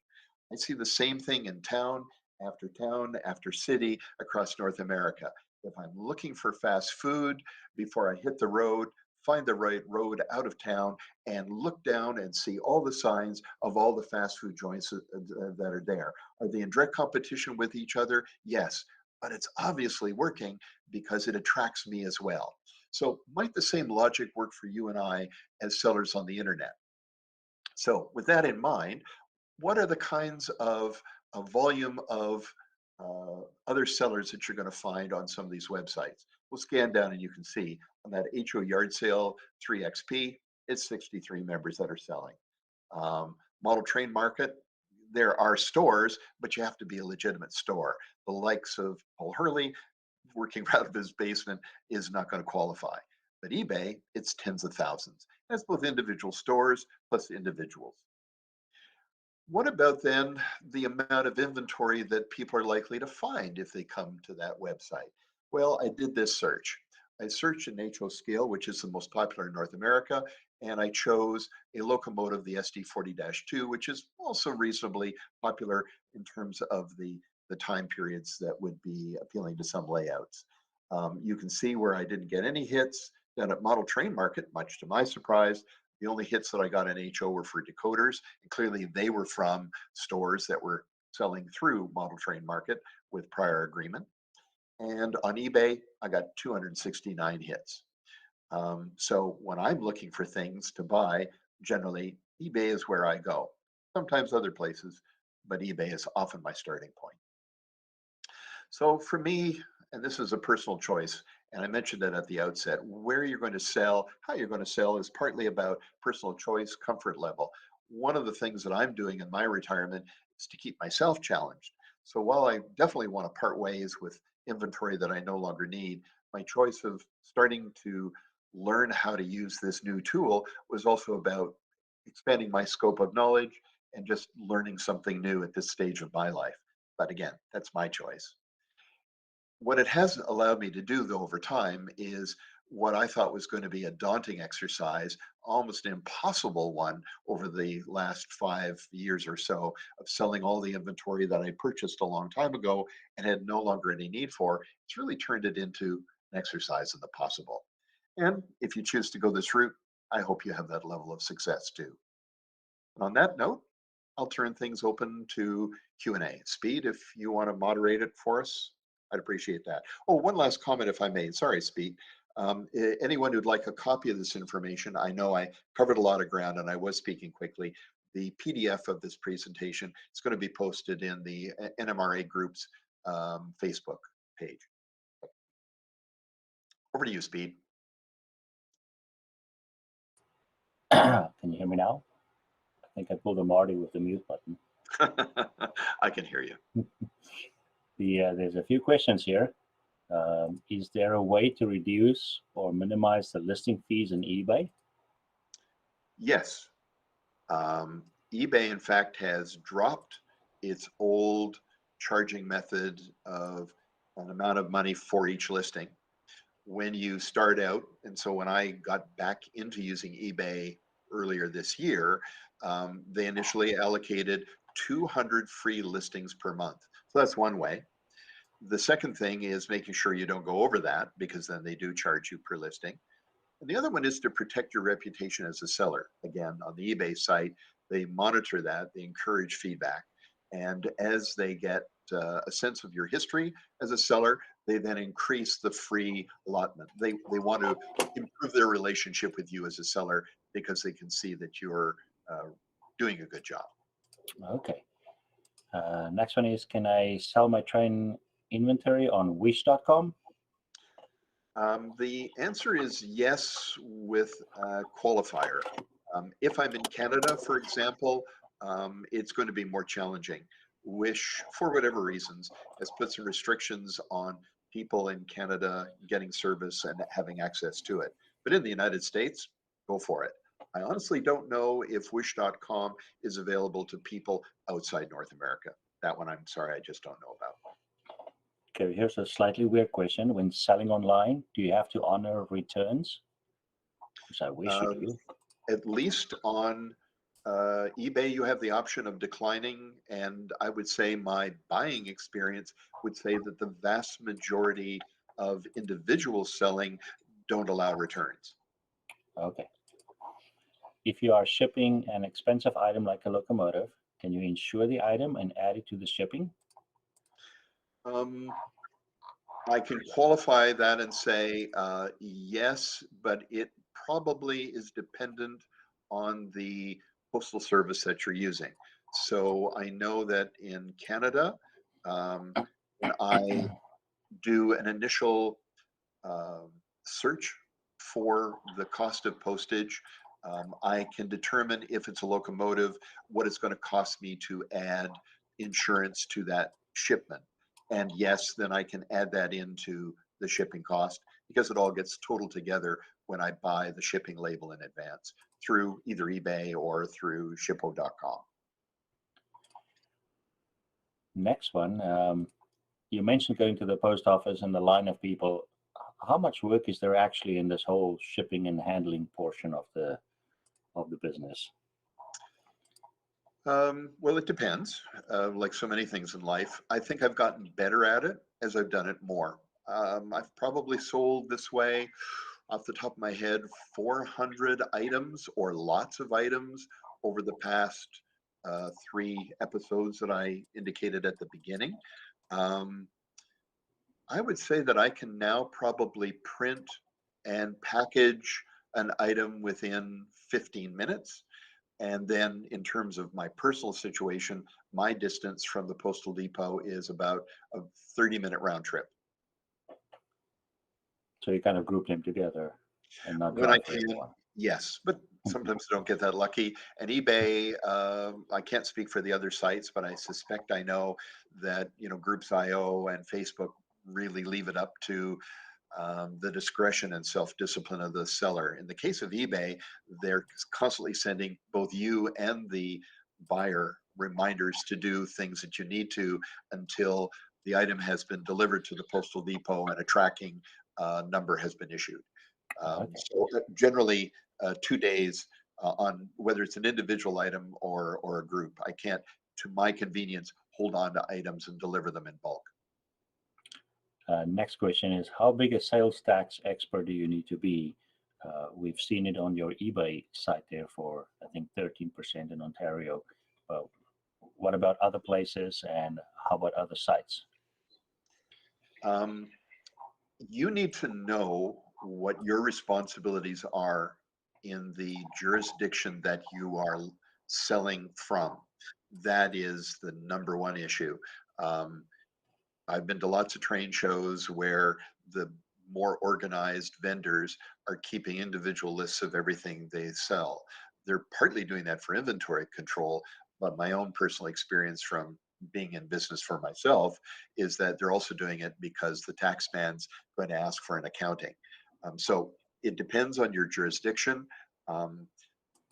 I see the same thing in town after city across North America. If I'm looking for fast food before I hit the road, find the right road out of town and look down and see all the signs of all the fast food joints that are there. Are they in direct competition with each other? Yes, but it's obviously working because it attracts me as well. So might the same logic work for you and I as sellers on the internet? So with that in mind, what are the kinds of a volume of other sellers that you're going to find on some of these websites? We'll scan down and you can see on that HO yard sale 3XP, it's 63 members that are selling. Model train market, there are stores, but you have to be a legitimate store. The likes of Paul Hurly working out of his basement is not going to qualify. But eBay, it's tens of thousands. That's both individual stores plus individuals. What about then the amount of inventory that people are likely to find if they come to that website? Well, I did this search. I searched an HO scale, which is the most popular in North America, and I chose a locomotive, the SD40-2, which is also reasonably popular in terms of the time periods that would be appealing to some layouts. You can see where I didn't get any hits. Then at Model Train Market, much to my surprise, the only hits that I got in HO were for decoders, and clearly they were from stores that were selling through Model Train Market with prior agreement. And on eBay, I got 269 hits. So when I'm looking for things to buy, generally eBay is where I go. Sometimes other places, but eBay is often my starting point. So for me, and this is a personal choice, and I mentioned that at the outset, where you're going to sell, how you're going to sell is partly about personal choice, comfort level. One of the things that I'm doing in my retirement is to keep myself challenged. So while I definitely want to part ways with inventory that I no longer need, my choice of starting to learn how to use this new tool was also about expanding my scope of knowledge and just learning something new at this stage of my life. But again, that's my choice. What it has allowed me to do, though, over time is what I thought was going to be a daunting exercise, almost an impossible one over the last 5 years or so of selling all the inventory that I purchased a long time ago and had no longer any need for. It's really turned it into an exercise in the possible. And if you choose to go this route, I hope you have that level of success too. And on that note, I'll turn things open to Q&A. Speed, if you want to moderate it for us, I'd appreciate that. Oh, one last comment, if I may. Sorry, Speed. Anyone who'd like a copy of this information, I know I covered a lot of ground and I was speaking quickly. The PDF of this presentation is going to be posted in the NMRA group's Facebook page. Over to you, Speed. Can you hear me now? I think I pulled a Marty with the mute button. I can hear you. There's a few questions here. Is there a way to reduce or minimize the listing fees in eBay? Yes. eBay, in fact, has dropped its old charging method of an amount of money for each listing. When you start out, and so when I got back into using eBay earlier this year, they initially allocated 200 free listings per month. So that's one way. The second thing is making sure you don't go over that, because then they do charge you per listing. And the other one is to protect your reputation as a seller. Again, on the eBay site, they monitor that, they encourage feedback. And as they get a sense of your history as a seller, they then increase the free allotment. They want to improve their relationship with you as a seller because they can see that you're doing a good job. Okay. Next one is, can I sell my train inventory on wish.com? The answer is yes, with a qualifier. If I'm in Canada, for example, it's going to be more challenging. Wish, for whatever reasons, has put some restrictions on people in Canada getting service and having access to it. But in the United States, go for it. I honestly don't know if wish.com is available to people outside North America. That one, I'm sorry, I just don't know about. Okay, here's a slightly weird question. When selling online, do you have to honor returns? Which I wish you do. At least on eBay, you have the option of declining, and I would say my buying experience would say that the vast majority of individual selling don't allow returns. Okay. If you are shipping an expensive item like a locomotive, can you insure the item and add it to the shipping? Um, I can qualify that and say yes, but it probably is dependent on the postal service that you're using. So I know that in Canada, um, when I do an initial um, search for the cost of postage, I can determine if it's a locomotive, what it's going to cost me to add insurance to that shipment. And yes, then I can add that into the shipping cost because it all gets totaled together when I buy the shipping label in advance through either eBay or through shippo.com. Next one, you mentioned going to the post office and the line of people. How much work is there actually in this whole shipping and handling portion of the business? Well, it depends. Like so many things in life, I think I've gotten better at it as I've done it more. I've probably sold this way, off the top of my head, 400 items or lots of items over the past 3 episodes that I indicated at the beginning. Um, I would say that I can now probably print and package an item within 15 minutes. And then in terms of my personal situation, my distance from the postal depot is about a 30-minute round trip. So you kind of group them together and not When I drive for can, everyone. yes, but sometimes I don't get that lucky. And eBay, I can't speak for the other sites, but I suspect I know that, Groups.io and Facebook really leave it up to the discretion and self-discipline of the seller. In the case of eBay, they're constantly sending both you and the buyer reminders to do things that you need to until the item has been delivered to the postal depot and a tracking number has been issued. Okay. So generally, 2 days on whether it's an individual item or a group. I can't, to my convenience, hold on to items and deliver them in bulk. Next question is, how big a sales tax expert do you need to be? We've seen it on your eBay site there for, I think, 13% in Ontario. But what about other places, and how about other sites? Um, you need to know what your responsibilities are in the jurisdiction that you are selling from. That is the number one issue. Um, I've been to lots of train shows where the more organized vendors are keeping individual lists of everything they sell. They're partly doing that for inventory control, but my own personal experience from being in business for myself is that they're also doing it because the tax man's going to ask for an accounting. So it depends on your jurisdiction. Um,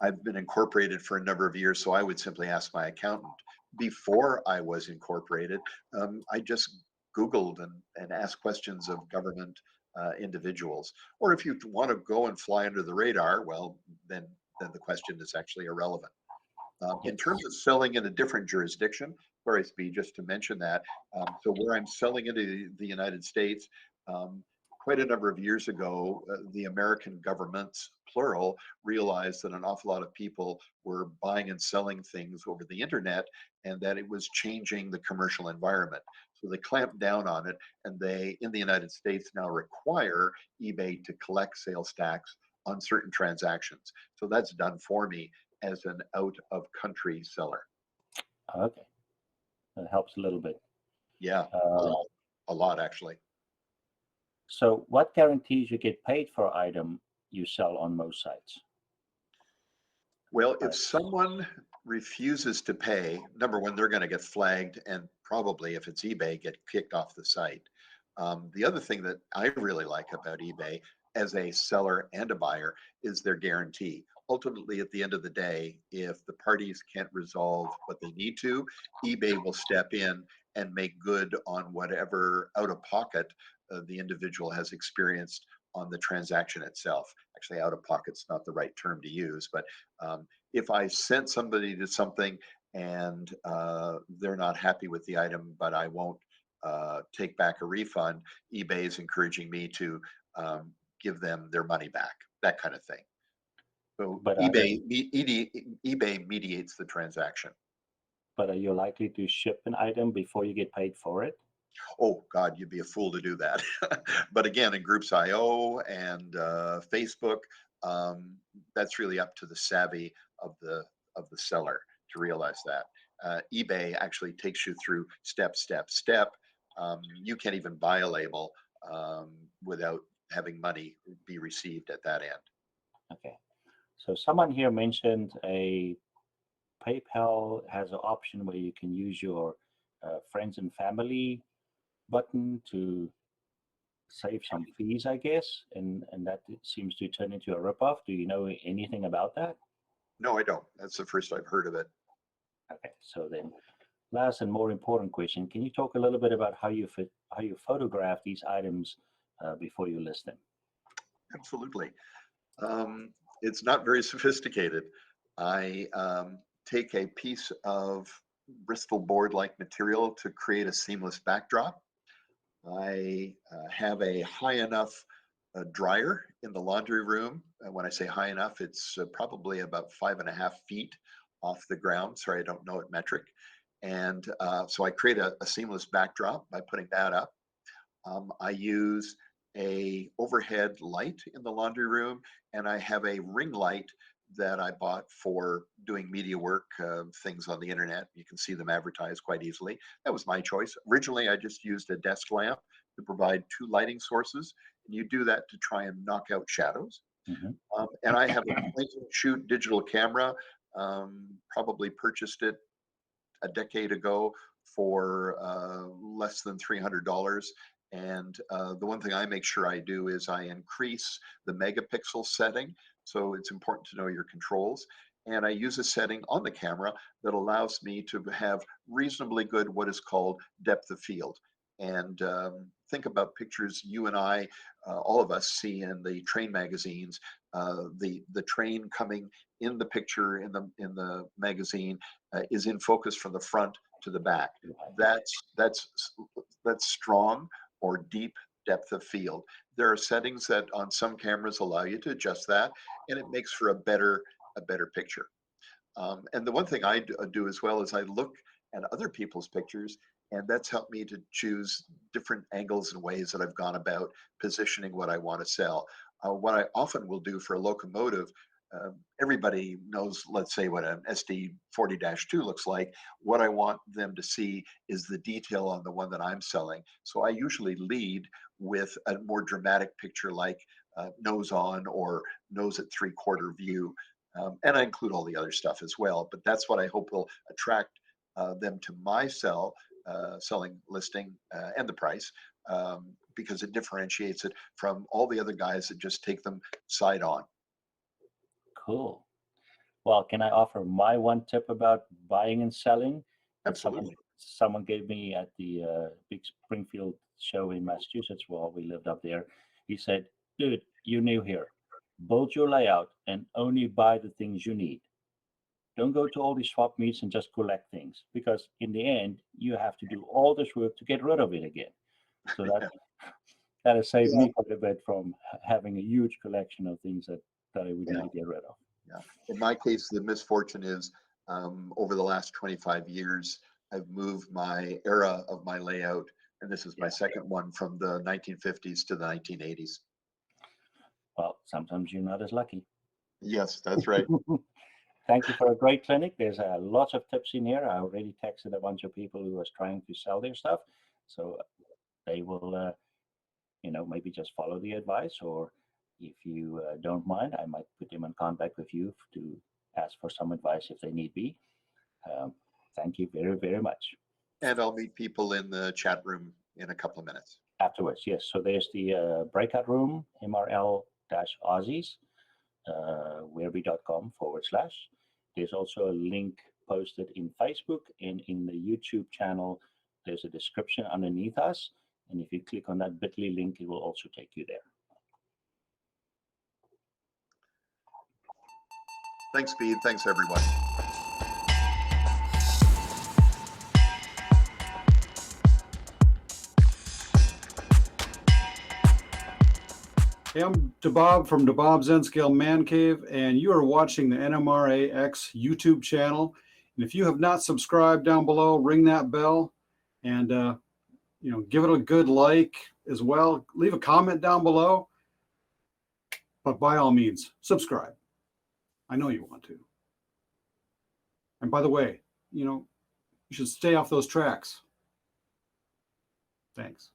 I've been incorporated for a number of years, so I would simply ask my accountant. Before I was incorporated, I just Googled and asked questions of government individuals. Or if you want to go and fly under the radar, well, then the question is actually irrelevant. In Yes. terms of selling in a different jurisdiction, sorry, Speed, just to mention that. So where I'm selling into the United States, um, quite a number of years ago, the American governments, plural, realized that an awful lot of people were buying and selling things over the internet and that it was changing the commercial environment. So they clamped down on it, and they, in the United States, now require eBay to collect sales tax on certain transactions. So that's done for me as an out of country seller. Okay. That helps a little bit. Yeah, Uh, a lot actually. so what guarantees you get paid for item you sell on most sites? Well, if Right. someone refuses to pay, number one, they're going to get flagged and probably, if it's eBay, get kicked off the site. The other thing that I really like about eBay as a seller and a buyer is their guarantee. Ultimately, at the end of the day, if the parties can't resolve what they need to, eBay will step in and make good on whatever out of pocket the individual has experienced on the transaction itself. Actually, out of pocket's not the right term to use, but if I sent somebody to something and they're not happy with the item, but I won't take back a refund, eBay is encouraging me to give them their money back, that kind of thing. So But eBay mediates the transaction. are you likely to ship an item before you get paid for it? Oh God, you'd be a fool to do that. But again, in Groups.io and Facebook, that's really up to the savvy of the seller to realize that. eBay actually takes you through step, step, step. You can't even buy a label without having money be received at that end. Okay. So someone here mentioned a PayPal has an option where you can use your friends and family button to save some fees, I guess, and that seems to turn into a ripoff. Do you know anything about that? No, I don't. That's the first I've heard of it. Okay, so then last and more important question, can you talk a little bit about how you photograph these items before you list them? Absolutely. It's not very sophisticated. I take a piece of Bristol board-like material to create a seamless backdrop. I have a high enough dryer in the laundry room. When I say high enough, it's probably about 5.5 feet off the ground. Sorry, I don't know it metric. And so I create a seamless backdrop by putting that up. I use a overhead light in the laundry room, and I have a ring light that I bought for doing media work, things on the internet. You can see them advertised quite easily. That was my choice. Originally, I just used a desk lamp to provide 2 lighting sources, and you do that to try and knock out shadows. Mhm. And I have a point and shoot digital camera, probably purchased it a decade ago for less than $300. And the one thing I make sure I do is I increase the megapixel setting. So it's important to know your controls. And I use a setting on the camera that allows me to have reasonably good what is called depth of field. And think about pictures you and I, all of us see in the train magazines, the train coming in the picture in the magazine is in focus from the front to the back. That's strong or deep depth of field. There are settings that on some cameras allow you to adjust that, and it makes for a better picture. And the one thing I do as well is I look at other people's pictures, and that's helped me to choose different angles and ways that I've gone about positioning what I want to sell. What I often will do for a locomotive, everybody knows, let's say, what an SD 40-2 looks like. What I want them to see is the detail on the one that I'm selling. So I usually lead with a more dramatic picture like nose on or nose at 3/4 view. And I include all the other stuff as well, but that's what I hope will attract them to my selling listing and the price, because it differentiates it from all the other guys that just take them side on. Cool. Well, can I offer my one tip about buying and selling that Absolutely. someone gave me at the big Springfield show in Massachusetts while we lived up there? He said, "Dude, you're new here. Build your layout and only buy the things you need. Don't go to all these swap meets and just collect things, because in the end, you have to do all this work to get rid of it again." So that has saved Yeah, me quite a bit from having a huge collection of things that I would yeah, need to get rid of. yeah. In my case, the misfortune is over the last 25 years, I've moved my era of my layout, and this is my Yeah. second one from the 1950s to the 1980s. Well, sometimes you're not as lucky. Yes, that's right. Thank you for a great clinic. There's lots of tips in here. I already texted a bunch of people who was trying to sell their stuff, so they will, maybe just follow the advice, or if you don't mind, I might put them in contact with you to ask for some advice if they need be. Um, Thank you very, very much. And I'll meet people in the chat room in a couple of minutes. Afterwards, yes. So there's the breakout room, MRL-Aussies, werby.com/. There's also a link posted in Facebook, and in the YouTube channel, there's a description underneath us. And if you click on that bit.ly link, it will also take you there. Thanks, Speed. Thanks, everyone. Hey, I'm DeBob from DeBob's N-Scale Man Cave, and you are watching the NMRA X YouTube channel. And if you have not subscribed down below, ring that bell and give it a good like as well. Leave a comment down below, but by all means, subscribe. I know you want to. And by the way, you should stay off those tracks. Thanks.